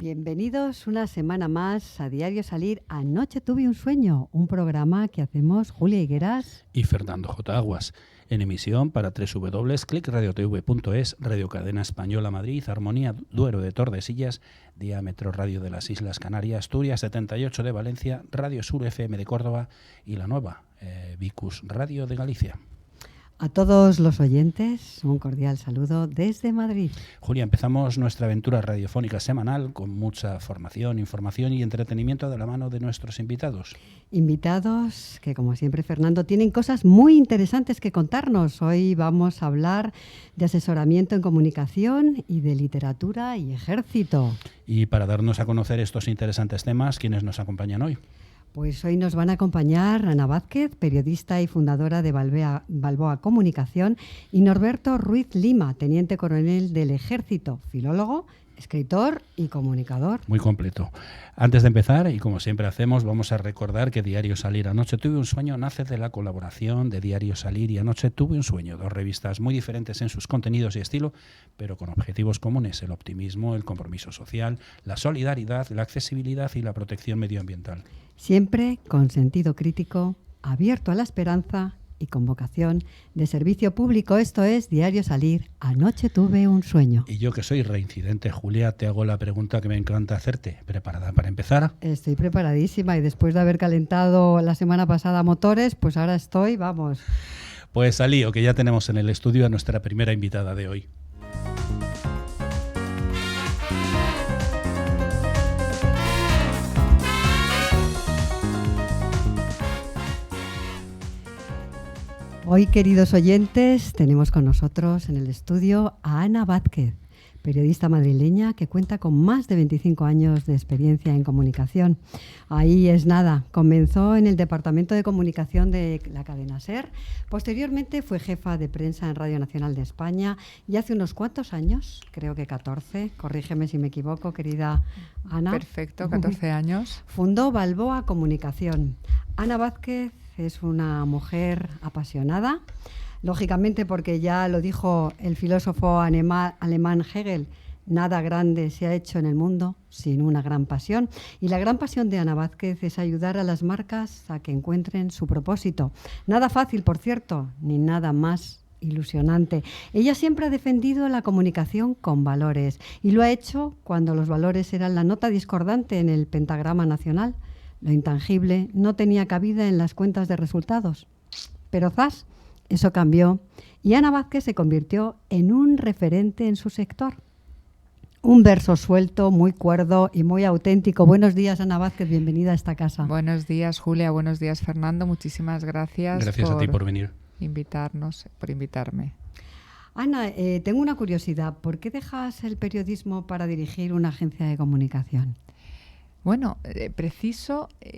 Bienvenidos una semana más a Diario Salir. Anoche tuve un sueño, un programa que hacemos Julia Higueras y Fernando J. Aguas, en emisión para www.clickradiotv.es, Radio Cadena Española Madrid, Armonía Duero de Tordesillas, Diámetro Radio de las Islas Canarias, Asturias 78 de Valencia, Radio Sur FM de Córdoba y la nueva Vicus Radio de Galicia. A todos los oyentes, un cordial saludo desde Madrid. Julia, empezamos nuestra aventura radiofónica semanal con mucha formación, información y entretenimiento de la mano de nuestros invitados. Invitados que, como siempre, Fernando, tienen cosas muy interesantes que contarnos. Hoy vamos a hablar de asesoramiento en comunicación y de literatura y ejército. Y para darnos a conocer estos interesantes temas, ¿quiénes nos acompañan hoy? Pues hoy nos van a acompañar Ana Vázquez, periodista y fundadora de Balboa Comunicación, y Norberto Ruiz Lima, teniente coronel del Ejército, filólogo, escritor y comunicador. Muy completo. Antes de empezar, y como siempre hacemos, vamos a recordar que Diario Salir Anoche Tuve un Sueño nace de la colaboración de Diario Salir y Anoche Tuve un Sueño, dos revistas muy diferentes en sus contenidos y estilo, pero con objetivos comunes: el optimismo, el compromiso social, la solidaridad, la accesibilidad y la protección medioambiental. Siempre con sentido crítico, abierto a la esperanza y con vocación de servicio público. Esto es Diario Salir. Anoche tuve un sueño. Y yo, que soy reincidente, Julia, te hago la pregunta que me encanta hacerte. ¿Preparada para empezar? Estoy preparadísima y después de haber calentado la semana pasada motores, pues ahora estoy, vamos. Pues al lío, que ya tenemos en el estudio a nuestra primera invitada de hoy. Hoy, queridos oyentes, tenemos con nosotros en el estudio a Ana Vázquez, periodista madrileña que cuenta con más de 25 años de experiencia en comunicación. Ahí es nada, comenzó en el Departamento de Comunicación de la cadena SER, posteriormente fue jefa de prensa en Radio Nacional de España y hace unos cuantos años, creo que 14, corrígeme si me equivoco, querida Ana. Perfecto, 14 años. Fundó Balboa Comunicación. Ana Vázquez es una mujer apasionada, lógicamente porque ya lo dijo el filósofo alemán Hegel: nada grande se ha hecho en el mundo sin una gran pasión. Y la gran pasión de Ana Vázquez es ayudar a las marcas a que encuentren su propósito. Nada fácil, por cierto, ni nada más ilusionante. Ella siempre ha defendido la comunicación con valores y lo ha hecho cuando los valores eran la nota discordante en el pentagrama nacional. Lo intangible no tenía cabida en las cuentas de resultados. Pero ¡zas!, eso cambió y Ana Vázquez se convirtió en un referente en su sector. Un verso suelto, muy cuerdo y muy auténtico. Buenos días, Ana Vázquez, bienvenida a esta casa. Buenos días, Julia, buenos días, Fernando. Muchísimas gracias. Gracias a ti por venir. Por invitarme. Ana, tengo una curiosidad. ¿Por qué dejas el periodismo para dirigir una agencia de comunicación? Bueno,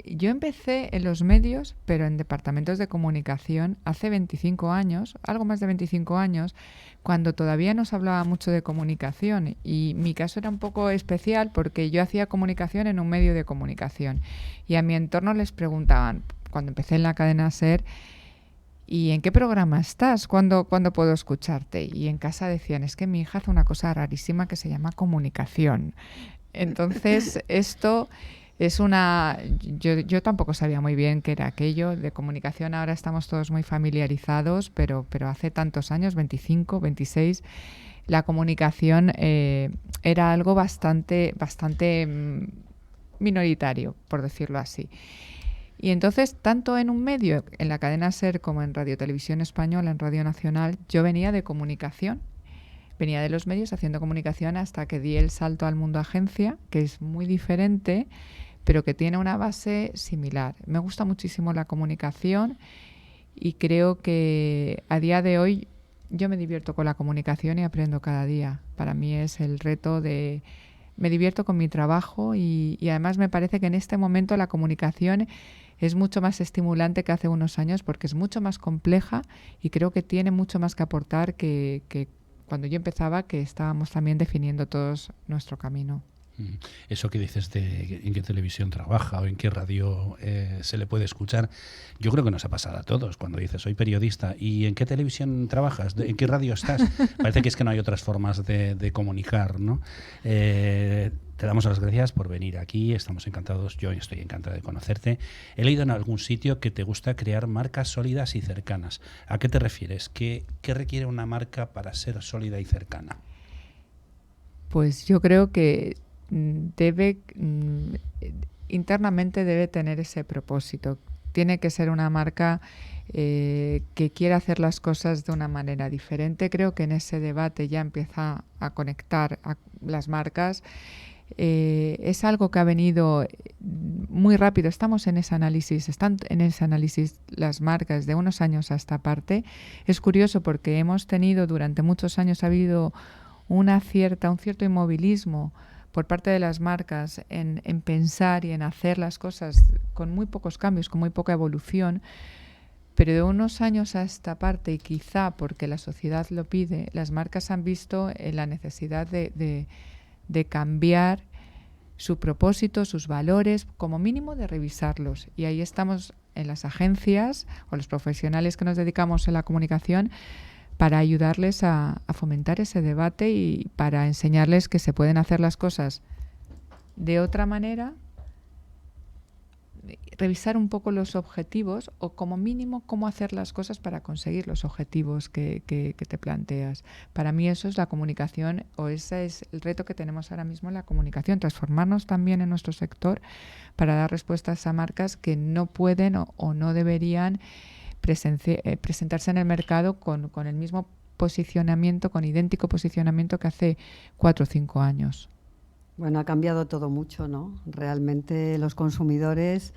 yo empecé en los medios, pero en departamentos de comunicación hace 25 años, algo más de 25 años, cuando todavía no se hablaba mucho de comunicación. Y mi caso era un poco especial porque yo hacía comunicación en un medio de comunicación. Y a mi entorno les preguntaban, cuando empecé en la cadena SER: ¿y en qué programa estás? ¿Cuándo puedo escucharte? Y en casa decían: es que mi hija hace una cosa rarísima que se llama comunicación. Entonces, esto es yo tampoco sabía muy bien qué era aquello de comunicación. Ahora estamos todos muy familiarizados, pero hace tantos años, 25, 26, la comunicación era algo bastante minoritario, por decirlo así. Y entonces, tanto en un medio, en la cadena SER, como en Radio Televisión Española, en Radio Nacional, yo venía de comunicación. Venía de los medios haciendo comunicación hasta que di el salto al mundo agencia, que es muy diferente, pero que tiene una base similar. Me gusta muchísimo la comunicación y creo que a día de hoy yo me divierto con la comunicación y aprendo cada día. Para mí es el reto de... Me divierto con mi trabajo y además me parece que en este momento la comunicación es mucho más estimulante que hace unos años porque es mucho más compleja y creo que tiene mucho más que aportar que cuando yo empezaba, que estábamos también definiendo todos nuestro camino. Eso que dices de en qué televisión trabaja o en qué radio se le puede escuchar, yo creo que nos ha pasado a todos cuando dices soy periodista y en qué televisión trabajas, en qué radio estás. Parece que es que no hay otras formas de comunicar, ¿no? Te damos las gracias por venir aquí, estamos encantados, yo estoy encantado de conocerte. He leído en algún sitio que te gusta crear marcas sólidas y cercanas. ¿A qué te refieres? ¿Qué requiere una marca para ser sólida y cercana? Pues yo creo que internamente debe tener ese propósito. Tiene que ser una marca que quiera hacer las cosas de una manera diferente. Creo que en ese debate ya empieza a conectar a las marcas. Es algo que ha venido muy rápido. Están en ese análisis las marcas de unos años a esta parte. Es curioso porque hemos tenido durante muchos años, ha habido un cierto inmovilismo por parte de las marcas en pensar y en hacer las cosas con muy pocos cambios, con muy poca evolución, pero de unos años a esta parte, y quizá porque la sociedad lo pide, las marcas han visto la necesidad de cambiar su propósito, sus valores, como mínimo de revisarlos. Y ahí estamos en las agencias o los profesionales que nos dedicamos a la comunicación para ayudarles a fomentar ese debate y para enseñarles que se pueden hacer las cosas de otra manera, revisar un poco los objetivos o como mínimo cómo hacer las cosas para conseguir los objetivos que te planteas. Para mí eso es la comunicación, o ese es el reto que tenemos ahora mismo en la comunicación, transformarnos también en nuestro sector para dar respuestas a marcas que no pueden o no deberían presentarse en el mercado con el mismo posicionamiento, con idéntico posicionamiento que hace 4 o 5 años. Bueno, ha cambiado todo mucho, ¿no? Realmente los consumidores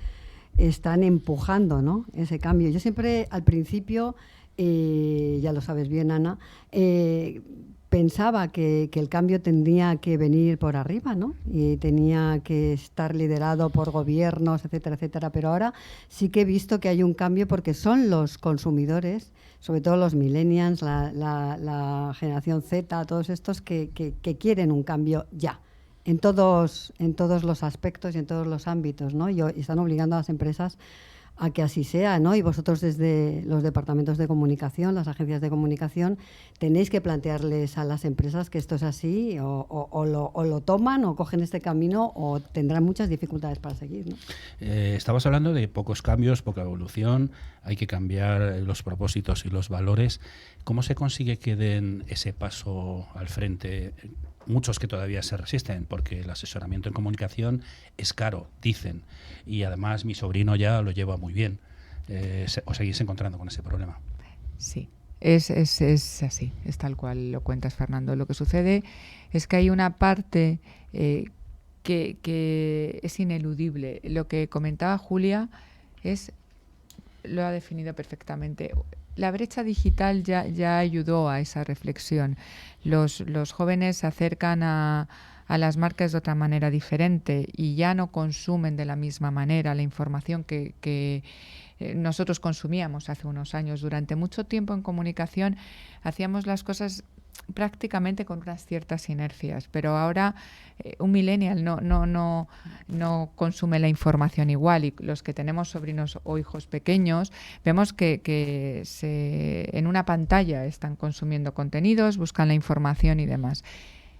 están empujando, ¿no?, ese cambio. Yo siempre, al principio, ya lo sabes bien, Ana, pensaba que el cambio tendría que venir por arriba, ¿no? Y tenía que estar liderado por gobiernos, etcétera, etcétera. Pero ahora sí que he visto que hay un cambio porque son los consumidores, sobre todo los millennials, la generación Z, todos estos que quieren un cambio ya. En todos los aspectos y en todos los ámbitos, ¿no? Y están obligando a las empresas a que así sea, ¿no? Y vosotros desde los departamentos de comunicación, las agencias de comunicación, tenéis que plantearles a las empresas que esto es así, o lo toman o cogen este camino o tendrán muchas dificultades para seguir, ¿no? Estabas hablando de pocos cambios, poca evolución, hay que cambiar los propósitos y los valores. ¿Cómo se consigue que den ese paso al frente? Muchos que todavía se resisten porque el asesoramiento en comunicación es caro, dicen, y además mi sobrino ya lo lleva muy bien. ¿Os seguís encontrando con ese problema? Sí, es así, es tal cual lo cuentas, Fernando. Lo que sucede es que hay una parte que es ineludible. Lo que comentaba Julia lo ha definido perfectamente. La brecha digital ya ayudó a esa reflexión. Los jóvenes se acercan a las marcas de otra manera diferente y ya no consumen de la misma manera la información que nosotros consumíamos hace unos años. Durante mucho tiempo en comunicación hacíamos las cosas prácticamente con unas ciertas inercias, pero ahora un millennial no consume la información igual, y los que tenemos sobrinos o hijos pequeños vemos que en una pantalla están consumiendo contenidos, buscan la información y demás.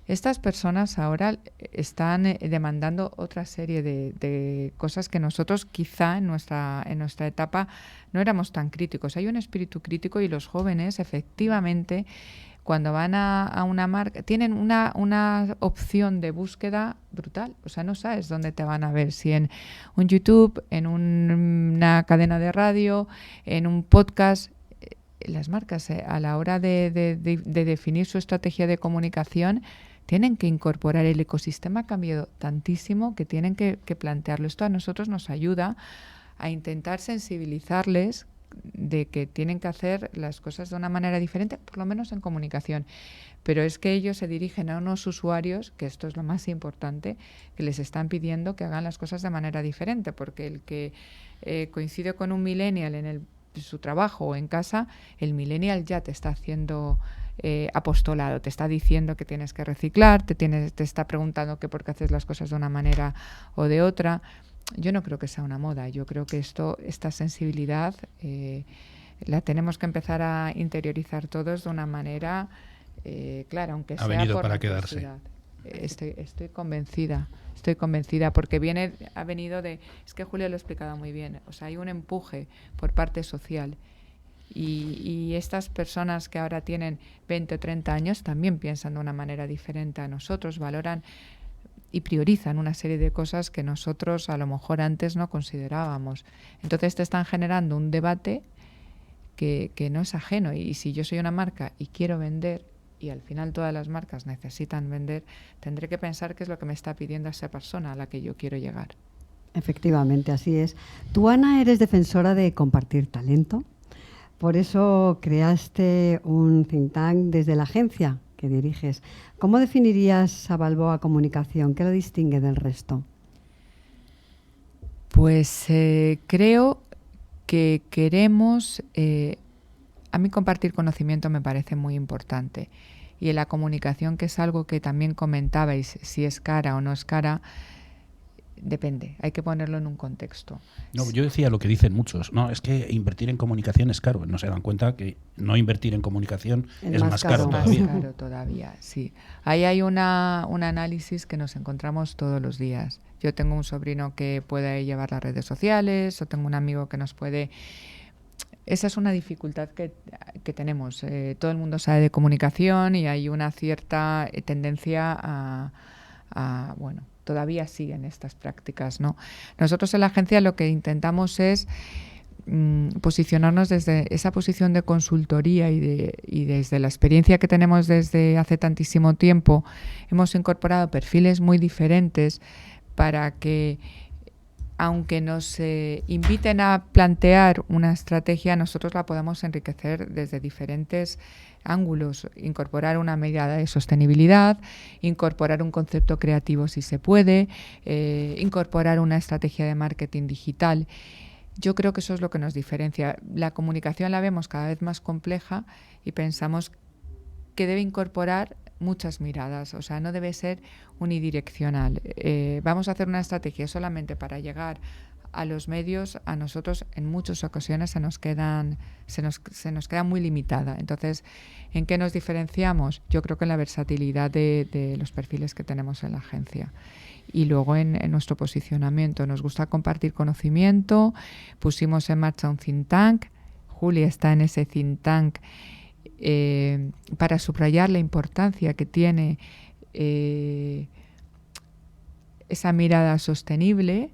Estas personas ahora están demandando otra serie de cosas que nosotros quizá en nuestra etapa no éramos tan críticos. Hay un espíritu crítico y los jóvenes efectivamente cuando van a una marca tienen una opción de búsqueda brutal. O sea, no sabes dónde te van a ver, si en un YouTube, en una cadena de radio, en un podcast. Las marcas a la hora de definir su estrategia de comunicación tienen que incorporar el ecosistema. Ha cambiado tantísimo que tienen que plantearlo. Esto a nosotros nos ayuda a intentar sensibilizarles de que tienen que hacer las cosas de una manera diferente, por lo menos en comunicación. Pero es que ellos se dirigen a unos usuarios, que esto es lo más importante, que les están pidiendo que hagan las cosas de manera diferente, porque el que coincide con un millennial en su trabajo o en casa, el millennial ya te está haciendo apostolado. Te está diciendo que tienes que reciclar, te está preguntando que por qué haces las cosas de una manera o de otra. Yo no creo que sea una moda. Yo creo que esta sensibilidad la tenemos que empezar a interiorizar todos de una manera clara, aunque sea venido por para necesidad. quedarse. Estoy convencida porque ha venido de, es que Julia lo ha explicado muy bien, o sea, hay un empuje por parte social y estas personas que ahora tienen 20 o 30 años también piensan de una manera diferente a nosotros, valoran y priorizan una serie de cosas que nosotros a lo mejor antes no considerábamos. Entonces te están generando un debate que no es ajeno, y si yo soy una marca y quiero vender, y al final todas las marcas necesitan vender, tendré que pensar qué es lo que me está pidiendo esa persona a la que yo quiero llegar. Efectivamente, así es. Tú, Ana, eres defensora de compartir talento. Por eso creaste un think tank desde la agencia que diriges. ¿Cómo definirías a Balboa Comunicación? ¿Qué lo distingue del resto? Pues creo que queremos... a mí compartir conocimiento me parece muy importante. Y en la comunicación, que es algo que también comentabais, si es cara o no es cara, depende, hay que ponerlo en un contexto. No, yo decía lo que dicen muchos, no, es que invertir en comunicación es caro. No se dan cuenta que no invertir en comunicación es más caro todavía. Más caro todavía, sí. Ahí hay un análisis que nos encontramos todos los días. Yo tengo un sobrino que puede llevar las redes sociales, o tengo un amigo que nos puede... Esa es una dificultad que tenemos. Todo el mundo sabe de comunicación y hay una cierta tendencia a bueno, todavía siguen estas prácticas, ¿no? Nosotros en la agencia lo que intentamos es posicionarnos desde esa posición de consultoría y desde la experiencia que tenemos desde hace tantísimo tiempo. Hemos incorporado perfiles muy diferentes para que, aunque nos inviten a plantear una estrategia, nosotros la podamos enriquecer desde diferentes ángulos, incorporar una mirada de sostenibilidad, incorporar un concepto creativo si se puede, incorporar una estrategia de marketing digital. Yo creo que eso es lo que nos diferencia. La comunicación la vemos cada vez más compleja y pensamos que debe incorporar muchas miradas, o sea, no debe ser unidireccional. Vamos a hacer una estrategia solamente para llegar a los medios, a nosotros en muchas ocasiones se nos queda muy limitada. Entonces, ¿en qué nos diferenciamos? Yo creo que en la versatilidad de los perfiles que tenemos en la agencia. Y luego en nuestro posicionamiento. Nos gusta compartir conocimiento, pusimos en marcha un think tank, Julia está en ese think tank para subrayar la importancia que tiene esa mirada sostenible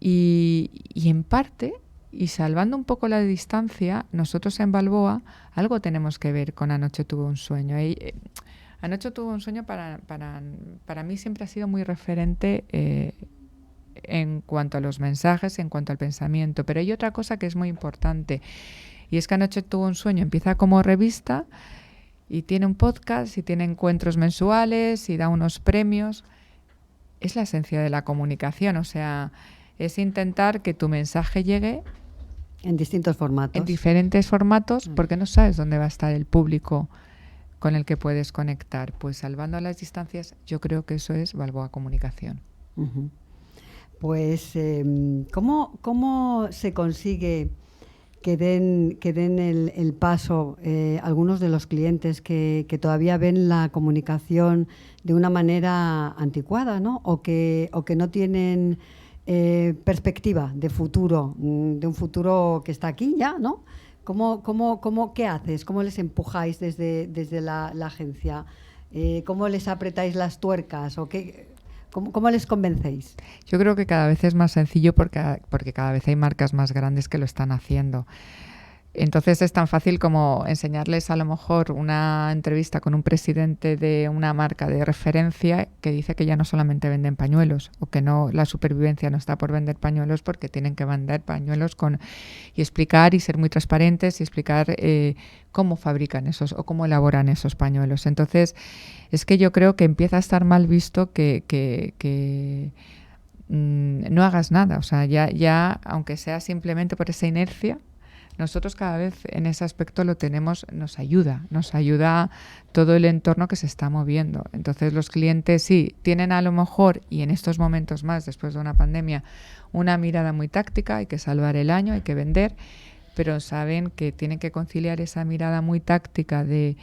y en parte, y salvando un poco la distancia, nosotros en Balboa algo tenemos que ver con Anoche tuve un sueño. Anoche tuve un sueño para mí siempre ha sido muy referente en cuanto a los mensajes, en cuanto al pensamiento, pero hay otra cosa que es muy importante. Y es que Anoche tuvo un sueño, empieza como revista y tiene un podcast y tiene encuentros mensuales y da unos premios. Es la esencia de la comunicación, o sea, es intentar que tu mensaje llegue en distintos formatos. En diferentes formatos, porque no sabes dónde va a estar el público con el que puedes conectar. Pues salvando las distancias, yo creo que eso es Balboa Comunicación. Uh-huh. Pues, ¿cómo se consigue que den el paso algunos de los clientes que todavía ven la comunicación de una manera anticuada, ¿no? O que no tienen perspectiva de futuro, de un futuro que está aquí ya, ¿no? ¿Qué haces? ¿Cómo les empujáis desde la agencia? ¿Cómo les apretáis las tuercas? ¿O ¿Cómo les convencéis? Yo creo que cada vez es más sencillo porque cada vez hay marcas más grandes que lo están haciendo. Entonces es tan fácil como enseñarles a lo mejor una entrevista con un presidente de una marca de referencia que dice que ya no solamente venden pañuelos o que no, la supervivencia no está por vender pañuelos porque tienen que vender pañuelos y explicar y ser muy transparentes y explicar cómo fabrican esos o cómo elaboran esos pañuelos. Entonces es que yo creo que empieza a estar mal visto que no hagas nada. O sea, ya aunque sea simplemente por esa inercia, nosotros cada vez en ese aspecto lo tenemos, nos ayuda todo el entorno que se está moviendo. Entonces los clientes sí tienen a lo mejor, y en estos momentos más, después de una pandemia, una mirada muy táctica, hay que salvar el año, hay que vender, pero saben que tienen que conciliar esa mirada muy táctica de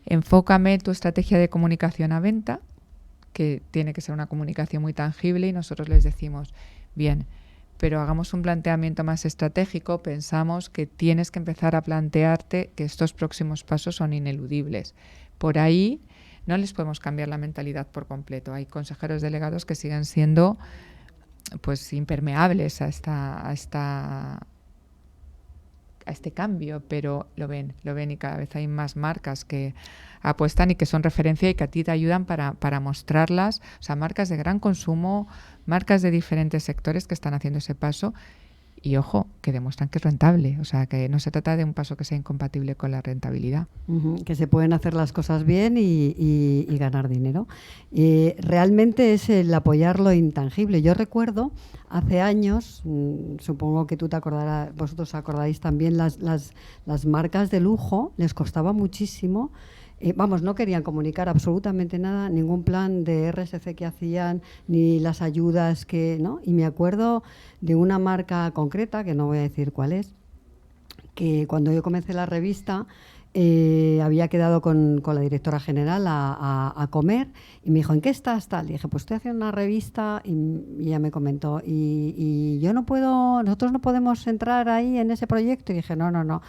enfócame tu estrategia de comunicación a venta, que tiene que ser una comunicación muy tangible, y nosotros les decimos, bien, pero hagamos un planteamiento más estratégico, pensamos que tienes que empezar a plantearte que estos próximos pasos son ineludibles. Por ahí no les podemos cambiar la mentalidad por completo. Hay consejeros delegados que siguen siendo pues impermeables a este cambio, pero lo ven y cada vez hay más marcas que apuestan y que son referencia y que a ti te ayudan para mostrarlas, o sea, marcas de gran consumo, marcas de diferentes sectores que están haciendo ese paso y, ojo, que demuestran que es rentable, o sea, que no se trata de un paso que sea incompatible con la rentabilidad. Que se pueden hacer las cosas bien y ganar dinero. Realmente es el apoyar lo intangible. Yo recuerdo hace años, supongo que tú te acordarás, vosotros acordáis también, las marcas de lujo les costaba muchísimo. No querían comunicar absolutamente nada, ningún plan de RSC que hacían, ni las ayudas que, ¿no? Y me acuerdo de una marca concreta, que no voy a decir cuál es, que cuando yo comencé la revista había quedado con la directora general a comer y me dijo, ¿en qué estás tal? Y dije, pues estoy haciendo una revista y ella me comentó, y yo no puedo, nosotros no podemos entrar ahí en ese proyecto. Y dije, no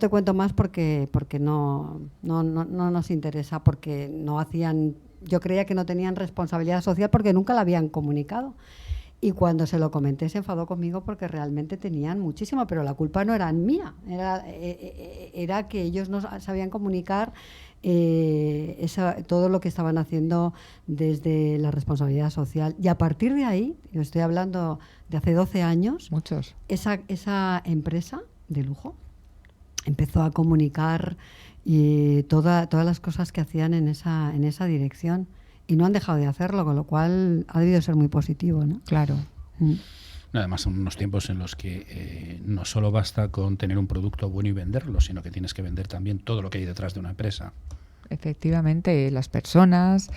te cuento más porque no nos interesa, porque no hacían, yo creía que no tenían responsabilidad social porque nunca la habían comunicado. Y cuando se lo comenté se enfadó conmigo porque realmente tenían muchísimo, pero la culpa no era mía, era que ellos no sabían comunicar todo lo que estaban haciendo desde la responsabilidad social. Y a partir de ahí, yo estoy hablando de hace 12 años, muchos, esa empresa de lujo empezó a comunicar todas las cosas que hacían en esa dirección. Y no han dejado de hacerlo, con lo cual ha debido ser muy positivo, ¿no? Claro. Además, son unos tiempos en los que no solo basta con tener un producto bueno y venderlo, sino que tienes que vender también todo lo que hay detrás de una empresa. Efectivamente, las personas.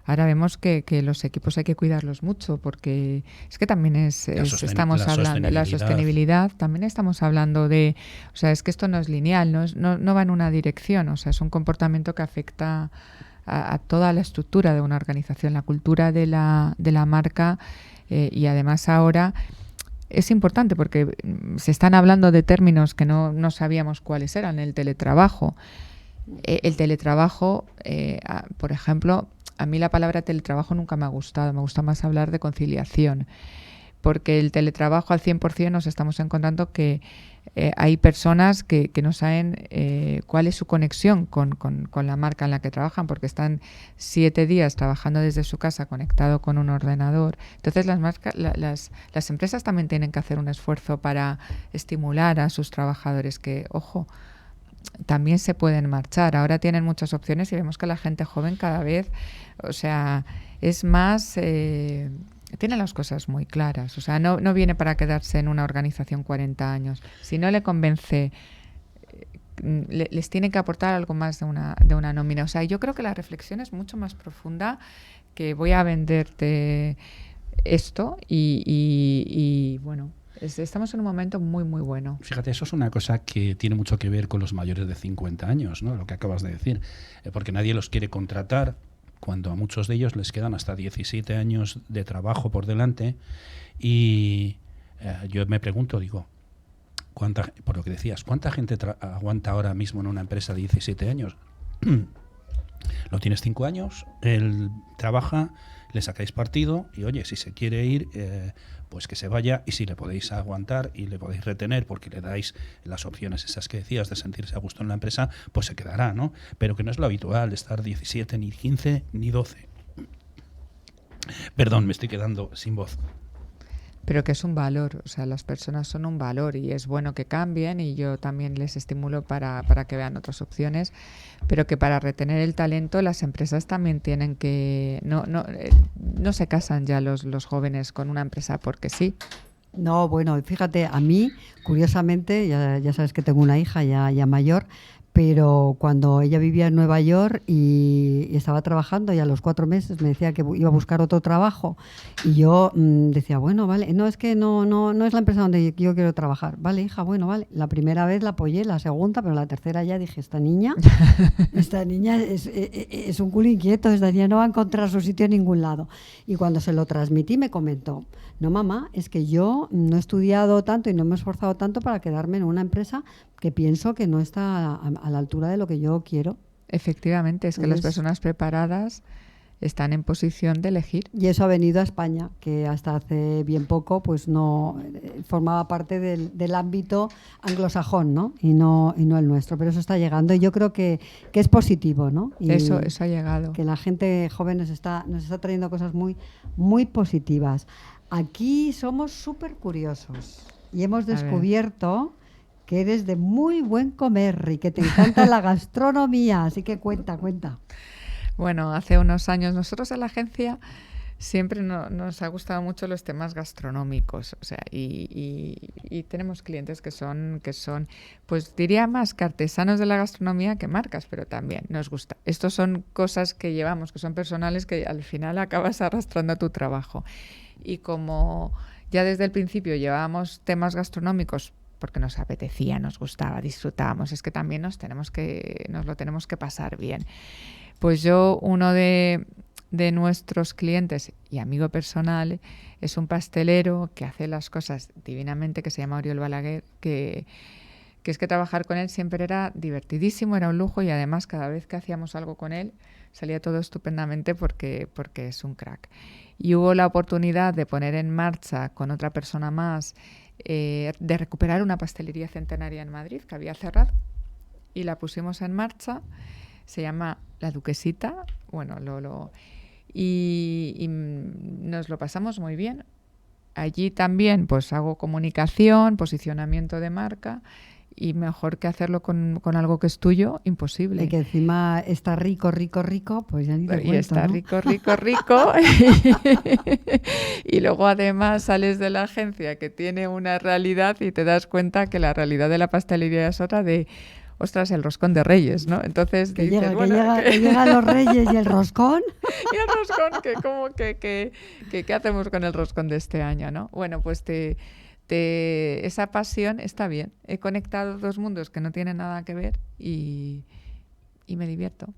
Ahora vemos que los equipos hay que cuidarlos mucho, porque es que también estamos hablando de la sostenibilidad, también estamos hablando de, o sea, es que esto no es lineal, no va en una dirección, o sea, es un comportamiento que afecta a toda la estructura de una organización, la cultura de la marca, y además ahora es importante porque se están hablando de términos que no sabíamos cuáles eran. El teletrabajo, por ejemplo, a mí la palabra teletrabajo nunca me ha gustado, me gusta más hablar de conciliación, porque el teletrabajo al 100% nos estamos encontrando que hay personas que no saben cuál es su conexión con la marca en la que trabajan, porque están 7 días trabajando desde su casa conectado con un ordenador. Entonces las empresas también tienen que hacer un esfuerzo para estimular a sus trabajadores que, ojo, también se pueden marchar. Ahora tienen muchas opciones y vemos que la gente joven cada vez, o sea, es más... tiene las cosas muy claras, o sea, no viene para quedarse en una organización 40 años. Si no le convence, les tiene que aportar algo más de una nómina. O sea, yo creo que la reflexión es mucho más profunda que voy a venderte esto y bueno, estamos en un momento muy, muy bueno. Fíjate, eso es una cosa que tiene mucho que ver con los mayores de 50 años, ¿no? Lo que acabas de decir, porque nadie los quiere contratar cuando a muchos de ellos les quedan hasta 17 años de trabajo por delante. Y yo me pregunto, digo, por lo que decías, ¿cuánta gente aguanta ahora mismo en una empresa de 17 años? Lo tienes 5 años, él trabaja, le sacáis partido y, oye, si se quiere ir, pues que se vaya, y si le podéis aguantar y le podéis retener porque le dais las opciones esas que decías de sentirse a gusto en la empresa, pues se quedará, ¿no? Pero que no es lo habitual estar 17, ni 15, ni 12. Perdón, me estoy quedando sin voz. Pero que es un valor, o sea, las personas son un valor y es bueno que cambien, y yo también les estimulo para que vean otras opciones, pero que para retener el talento las empresas también tienen que... No se casan ya los jóvenes con una empresa porque sí. No, bueno, fíjate, a mí, curiosamente, ya sabes que tengo una hija ya mayor, pero cuando ella vivía en Nueva York y estaba trabajando y a los 4 meses me decía que iba a buscar otro trabajo y yo decía, bueno, vale, no, es que no es la empresa donde yo quiero trabajar. Vale, hija, bueno, vale. La primera vez la apoyé, la segunda, pero la tercera ya dije, esta niña es un culo inquieto, esta niña no va a encontrar su sitio en ningún lado. Y cuando se lo transmití me comentó, no mamá, es que yo no he estudiado tanto y no me he esforzado tanto para quedarme en una empresa que pienso que no está a la altura de lo que yo quiero. Efectivamente, es que las personas preparadas están en posición de elegir. Y eso ha venido a España, que hasta hace bien poco pues no formaba parte del ámbito anglosajón, ¿no? Y no el nuestro, pero eso está llegando y yo creo que es positivo, ¿no? Y eso ha llegado. Que la gente joven nos está trayendo cosas muy, muy positivas. Aquí somos súper curiosos y hemos descubierto que eres de muy buen comer y que te encanta la gastronomía, así que cuenta. Bueno, hace unos años nosotros en la agencia siempre nos ha gustado mucho los temas gastronómicos, o sea, y tenemos clientes que son, pues diría más que artesanos de la gastronomía que marcas, pero también nos gusta. Estos son cosas que llevamos, que son personales, que al final acabas arrastrando a tu trabajo. Y como ya desde el principio llevábamos temas gastronómicos porque nos apetecía, nos gustaba, disfrutábamos, es que también nos lo tenemos que pasar bien. Pues uno de nuestros clientes y amigo personal es un pastelero que hace las cosas divinamente, que se llama Oriol Balaguer, que es que trabajar con él siempre era divertidísimo, era un lujo y además cada vez que hacíamos algo con él salía todo estupendamente porque es un crack. Y hubo la oportunidad de poner en marcha con otra persona más, de recuperar una pastelería centenaria en Madrid que había cerrado y la pusimos en marcha. Se llama La Duquesita, bueno, y nos lo pasamos muy bien. Allí también pues hago comunicación, posicionamiento de marca y mejor que hacerlo con algo que es tuyo, imposible. Y que encima está rico, pues ya ni te cuento, está, ¿no? rico. Y luego además sales de la agencia que tiene una realidad y te das cuenta que la realidad de la pastelería es otra de... Ostras, el roscón de Reyes, ¿no? Entonces que llegan los Reyes y el roscón. Y el roscón, ¿qué hacemos con el roscón de este año, no? Bueno, pues esa pasión está bien. He conectado dos mundos que no tienen nada que ver y me divierto.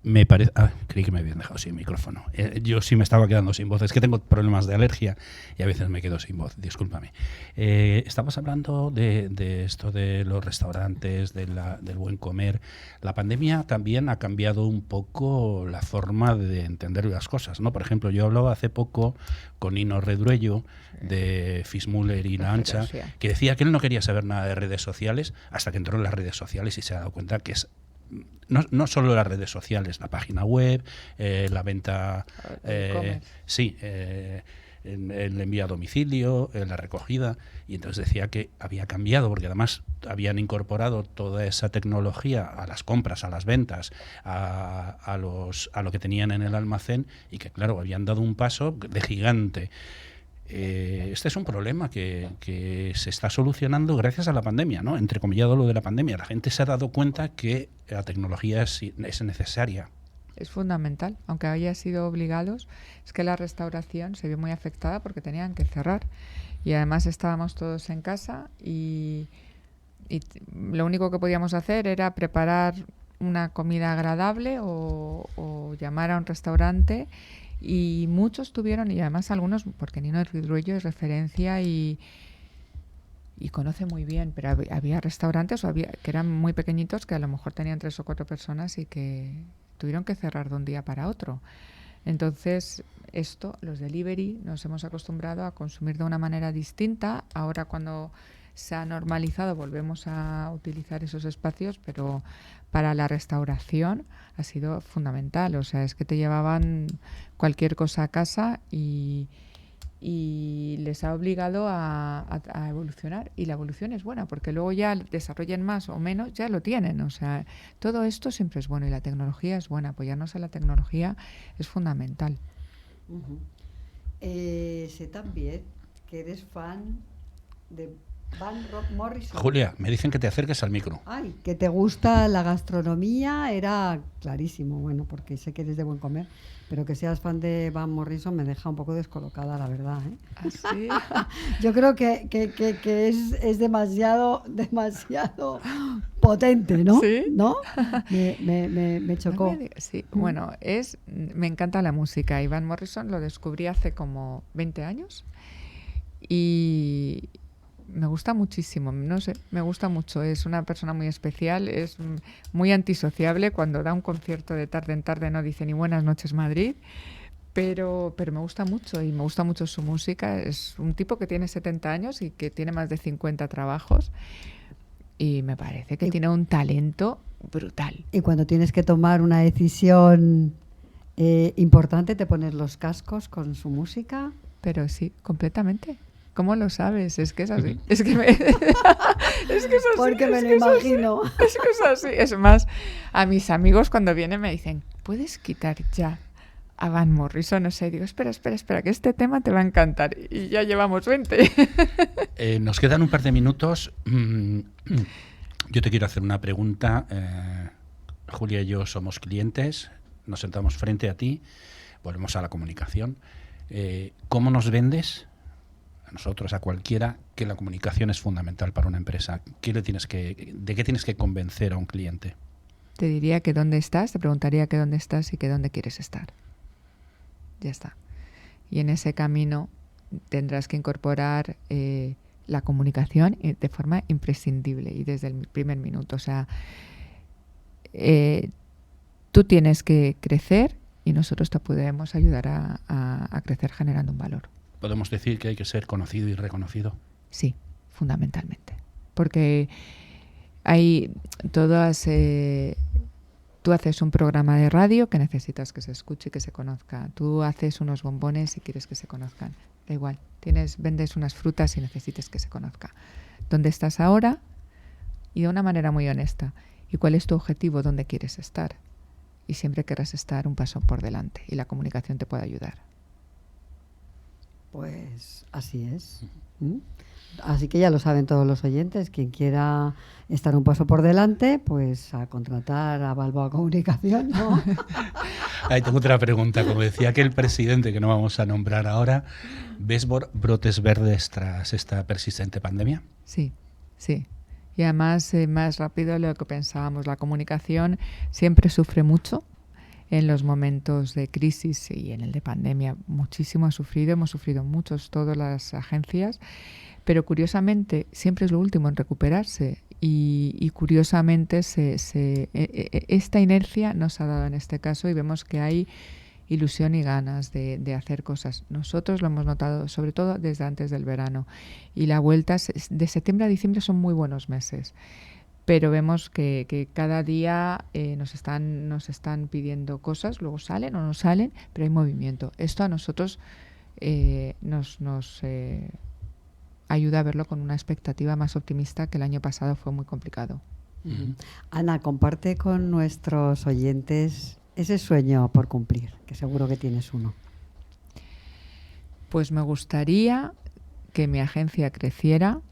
Me parece... creí que me habían dejado sin micrófono. Yo sí me estaba quedando sin voz. Es que tengo problemas de alergia y a veces me quedo sin voz. Discúlpame. Estabas hablando de esto de los restaurantes, del buen comer. La pandemia también ha cambiado un poco la forma de entender las cosas, ¿no? Por ejemplo, yo hablaba hace poco con Nino Redruello de Fismuller y La Ancha, que decía que él no quería saber nada de redes sociales hasta que entró en las redes sociales y se ha dado cuenta que es no solo las redes sociales, la página web, la venta, el envío a domicilio, la recogida, y entonces decía que había cambiado porque además habían incorporado toda esa tecnología a las compras, a las ventas, a lo que tenían en el almacén y que claro, habían dado un paso de gigante. Este es un problema que se está solucionando gracias a la pandemia, ¿no? Entrecomillado lo de la pandemia. La gente se ha dado cuenta que la tecnología es necesaria. Es fundamental, aunque haya sido obligados. Es que la restauración se vio muy afectada porque tenían que cerrar. Y además estábamos todos en casa y lo único que podíamos hacer era preparar una comida agradable o llamar a un restaurante. Y muchos tuvieron, y además algunos, porque Nino Redruello es referencia y conoce muy bien, pero había restaurantes que eran muy pequeñitos que a lo mejor tenían 3 o 4 personas y que tuvieron que cerrar de un día para otro. Entonces, los delivery, nos hemos acostumbrado a consumir de una manera distinta. Ahora cuando se ha normalizado volvemos a utilizar esos espacios, pero para la restauración ha sido fundamental. O sea, es que te llevaban cualquier cosa a casa y les ha obligado a evolucionar. Y la evolución es buena, porque luego ya desarrollen más o menos, ya lo tienen. O sea, todo esto siempre es bueno y la tecnología es buena. Apoyarnos a la tecnología es fundamental. Uh-huh. Sé también que eres fan de Van Morrison. Julia, me dicen que te acerques al micro. Ay, que te gusta la gastronomía, era clarísimo, bueno, porque sé que eres de buen comer, pero que seas fan de Van Morrison me deja un poco descolocada, la verdad, ¿eh? ¿Ah, sí? Yo creo que es demasiado potente, ¿no? ¿Sí? ¿No? Me chocó. Sí, bueno, me encanta la música. Van Morrison lo descubrí hace como 20 años y me gusta muchísimo, no sé, me gusta mucho. Es una persona muy especial, es muy antisociable. Cuando da un concierto de tarde en tarde no dice ni buenas noches Madrid, pero me gusta mucho y me gusta mucho su música. Es un tipo que tiene 70 años y que tiene más de 50 trabajos y me parece que tiene un talento brutal. Y cuando tienes que tomar una decisión importante, te pones los cascos con su música. Pero sí, completamente. ¿Cómo lo sabes? Es que es así. Es que es así. Porque me lo imagino. Es que es así. Es más, a mis amigos cuando vienen me dicen, ¿puedes quitar ya a Van Morrison? No sé, digo, espera, que este tema te va a encantar. Y ya llevamos 20. Nos quedan un par de minutos. Yo te quiero hacer una pregunta. Julia y yo somos clientes, nos sentamos frente a ti, volvemos a la comunicación. ¿Cómo nos vendes? A nosotros, a cualquiera, que la comunicación es fundamental para una empresa. ¿De qué tienes que convencer a un cliente? Te diría que dónde estás, te preguntaría que dónde estás y que dónde quieres estar. Ya está. Y en ese camino tendrás que incorporar la comunicación de forma imprescindible y desde el primer minuto. O sea, tú tienes que crecer y nosotros te podemos ayudar a crecer generando un valor. ¿Podemos decir que hay que ser conocido y reconocido? Sí, fundamentalmente. Porque hay todas... tú haces un programa de radio que necesitas que se escuche y que se conozca. Tú haces unos bombones y quieres que se conozcan. Da igual. Vendes unas frutas y necesitas que se conozca. ¿Dónde estás ahora? Y de una manera muy honesta. ¿Y cuál es tu objetivo? ¿Dónde quieres estar? Y siempre querrás estar un paso por delante. Y la comunicación te puede ayudar. Pues así es. Así que ya lo saben todos los oyentes. Quien quiera estar un paso por delante, pues a contratar a Balboa Comunicación, ¿no? Ahí tengo otra pregunta. Como decía aquel presidente que no vamos a nombrar ahora, ¿ves brotes verdes tras esta persistente pandemia? Sí, sí. Y además más rápido de lo que pensábamos. La comunicación siempre sufre mucho. En los momentos de crisis y en el de pandemia muchísimo hemos sufrido muchos, todas las agencias, pero curiosamente siempre es lo último en recuperarse y curiosamente esta inercia nos ha dado en este caso y vemos que hay ilusión y ganas de hacer cosas. Nosotros lo hemos notado sobre todo desde antes del verano y la vuelta de septiembre a diciembre son muy buenos meses. Pero vemos que cada día nos están pidiendo cosas, luego salen o no salen, pero hay movimiento. Esto a nosotros nos ayuda a verlo con una expectativa más optimista, que el año pasado fue muy complicado. Ana, comparte con nuestros oyentes ese sueño por cumplir, que seguro que tienes uno. Pues me gustaría que mi agencia creciera.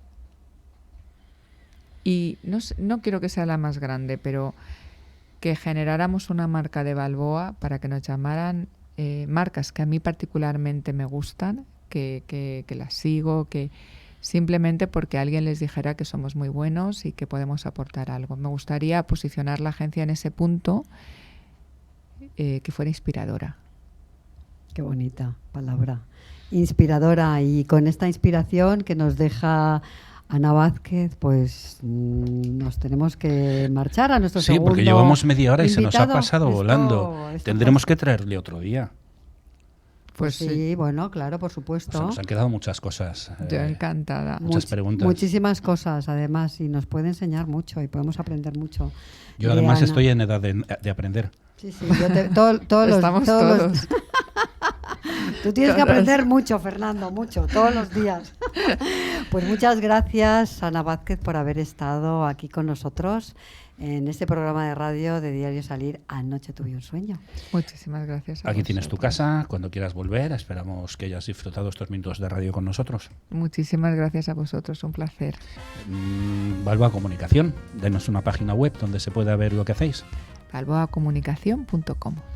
Y no quiero que sea la más grande, pero que generáramos una marca de Balboa para que nos llamaran marcas que a mí particularmente me gustan, que las sigo, que simplemente porque alguien les dijera que somos muy buenos y que podemos aportar algo. Me gustaría posicionar la agencia en ese punto, que fuera inspiradora. Qué bonita palabra. Inspiradora. Y con esta inspiración que nos deja Ana Vázquez, pues nos tenemos que marchar a nuestro segundo. Sí, porque llevamos media hora y invitado. Se nos ha pasado volando. Tendremos que traerle otro día. Pues sí, bueno, claro, por supuesto. Pues nos han quedado muchas cosas. Yo encantada. Muchas preguntas. Muchísimas cosas, además, y nos puede enseñar mucho y podemos aprender mucho. Yo además Ana. estoy en edad de aprender. Sí, todos Estamos todos. Tú tienes que aprender mucho, Fernando, mucho, todos los días. Pues muchas gracias, Ana Vázquez, por haber estado aquí con nosotros en este programa de radio de Diario Salir, Anoche tuve un sueño. Muchísimas gracias. Aquí tienes tu casa, cuando quieras volver. Esperamos que hayas disfrutado estos minutos de radio con nosotros. Muchísimas gracias a vosotros, un placer. Balboa Comunicación, denos una página web donde se pueda ver lo que hacéis. balboacomunicación.com